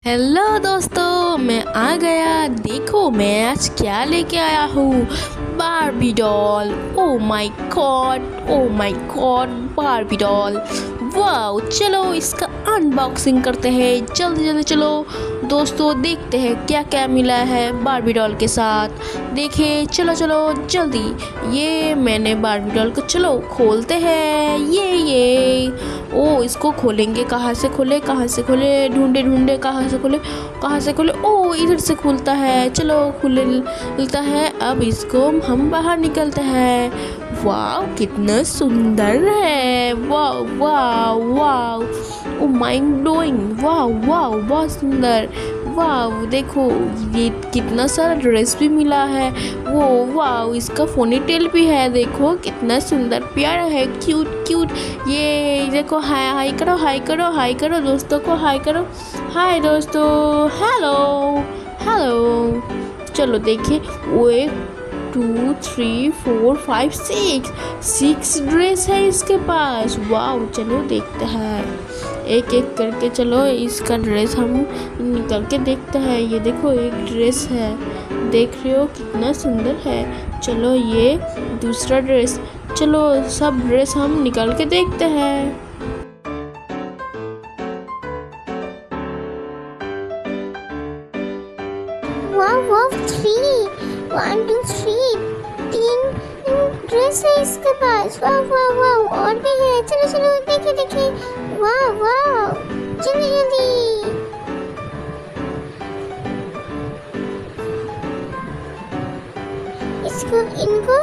Hello दोस्तों, मैं आ गया। देखो मैं आज क्या लेके आया हूँ। Barbie doll. Oh my God, oh my God, Barbie doll. वाह, चलो इसका अनबॉक्सिंग करते हैं। जल्दी जल्दी चलो दोस्तों, देखते हैं क्या क्या मिला है बारबी डॉल के साथ। देखे, चलो चलो जल्दी। ये मैंने बारबी डॉल को, चलो खोलते हैं। ये ओ, इसको खोलेंगे। कहाँ से खोले, कहाँ से खोले, ढूंढे ढूंढे, कहाँ से खोले, कहाँ से खोले। ओ, इधर से खुलता है। चलो खुलता है। अब इसको हम बाहर निकलते हैं। वाह, कितना सुंदर है। वाह वाह वाह, ओ माइंड ब्लोइंग। वाह वाह, बहुत सुंदर। वाह, देखो ये कितना सारा ड्रेस भी मिला है। वो वाह, इसका फोनी टेल भी है। देखो कितना सुंदर प्यारा है, क्यूट क्यूट। ये देखो, हाय हाय करो, हाय करो, हाय करो दोस्तों को, हाय करो। हाय दोस्तों, हेलो हेलो। चलो देखिए, वो 2 3 4 5 6 ड्रेस है इसके पास। वाह, चलो देखते हैं एक एक करके। चलो इसका ड्रेस हम निकल के देखते हैं। ये देखो एक ड्रेस है, देख रहे हो कितना सुंदर है। चलो ये दूसरा ड्रेस। चलो सब ड्रेस हम निकल के देखते हैं। वाह वाह, 1 2 3 तीन ड्रेस है इसके पास। वाह वाह वाह, और भी है। चलो चलो देखे देखे। वाह वाह, जल्दी जल्दी। इनको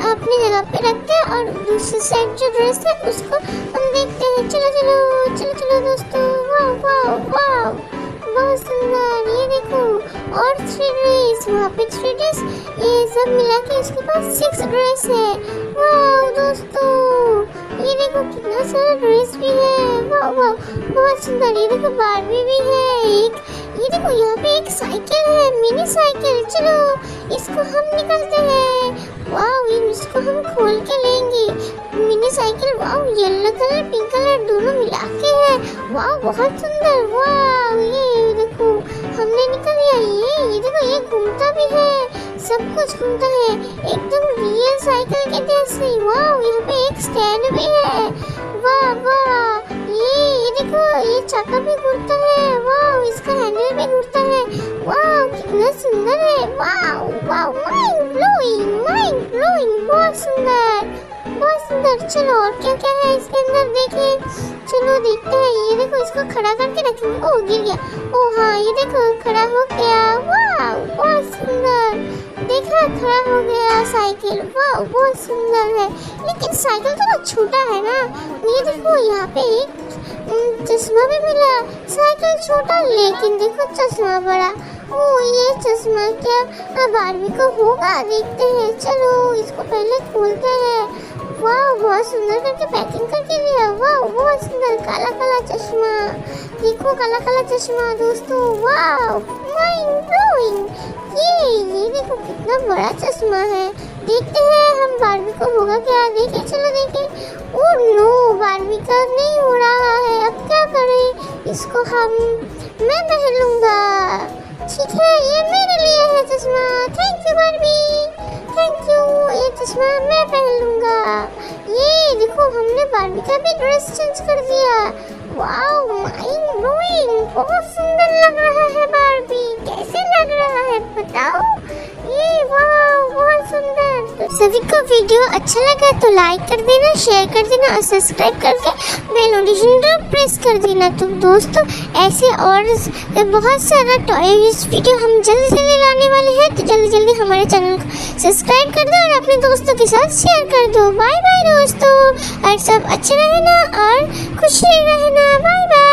अपनी जगह पे रखते हैं और दूसरी साइड जो ड्रेस है उसको हम देखते हैं। चलो चलो चलो चलो दोस्तों। वाह वाह वाह, बहुत सुंदर। ये देखो, और 3 ड्रेस, वहाँ पे 3 ड्रेस। ये सब मिला के इसके पास 6 ड्रेस है। वाह दोस्तों, ये देखो कितना सारा ड्रेस भी है। वाह वाह, बहुत सुंदर। ये देखो बारबी भी है एक। ये देखो यहाँ पे एक साइकिल है, मिनी साइकिल। चलो इसको हम निकलते हैं। वाह, इसको हम खोल के लेंगे। मिनी साइकिल, वाह, येलो कलर पिंक कलर दोनों मिला के है। वाह, बहुत सुंदर। वाह, ये देखो हमने निकल लिया। ये देखो, ये घूमता भी है, सब कुछ घूमता है, एकदम रियल साइकिल के जैसे। वाह, यहाँ पे एक स्टैंड भी है। वाह वाह, ये देखो, ये चक्का भी घूमता है। वाह, इसका हैंडल भी घूमता है। वाह, कितना सुंदर है। वाह वाह, माइंड ब्लोइंग, बहुत सुंदर, बहुत सुंदर। चलो और क्या क्या है इसके अंदर देखें। चलो देखते हैं। ये देखो, इसको खड़ा करके रखेंगे। ओ, गिर गया। ओ हाँ, ये देखो खड़ा हो गया। वाह, बहुत सुंदर। देखा, खड़ा हो गया साइकिल। वाह, बहुत सुंदर है। लेकिन साइकिल तो बहुत छोटा है ना। ये देखो यहाँ पे एक चश्मा भी मिला। साइकिल छोटा, लेकिन देखो चश्मा बड़ा। ओ, ये चश्मा क्या बारबी को होगा, देखते हैं। चलो इसको पहले खोलते हैं। वाह, बहुत सुंदर करके पैकिंग करके दिया। वाह, बहुत सुंदर। काला काला चश्मा, देखो काला काला चश्मा दोस्तों। वाह, माइंड ब्लोइंग। ये देखो कितना बड़ा चश्मा है। देखते हैं हम बारबी को होगा क्या। देखे, चलो देखे। ओह नो, बारबी का नहीं हो रहा है। अब क्या करें इसको मैं पहन लूंगा। ठीक है, ये मेरे लिए है चश्मा। Thank you Barbie, thank you. ये चश्मा मैं पहन लूंगा। ये देखो, हमने बारबी का भी ड्रेस चेंज कर दिया। वाओ, माइंड ब्लोइंग, बहुत सुंदर लग रहा है बारबी। कैसे लग रहा है बताओ। ये वाओ, बहुत सुंदर। तो सभी को वीडियो अच्छा लगा तो लाइक कर देना, शेयर कर देना और सब्सक्राइब करके बेल नोटिफिकेशन प्रेस कर देना। तो दोस्तों, ऐसे और बहुत सारा टॉयज वीडियो हम जल्दी जल्दी लाने वाले हैं। तो जल्दी जल्दी हमारे चैनल को सब्सक्राइब कर दो और अपने दोस्तों के साथ शेयर कर दो। बाय बाय दोस्तों, और सब अच्छे रहना और खुश रहना। Bye bye.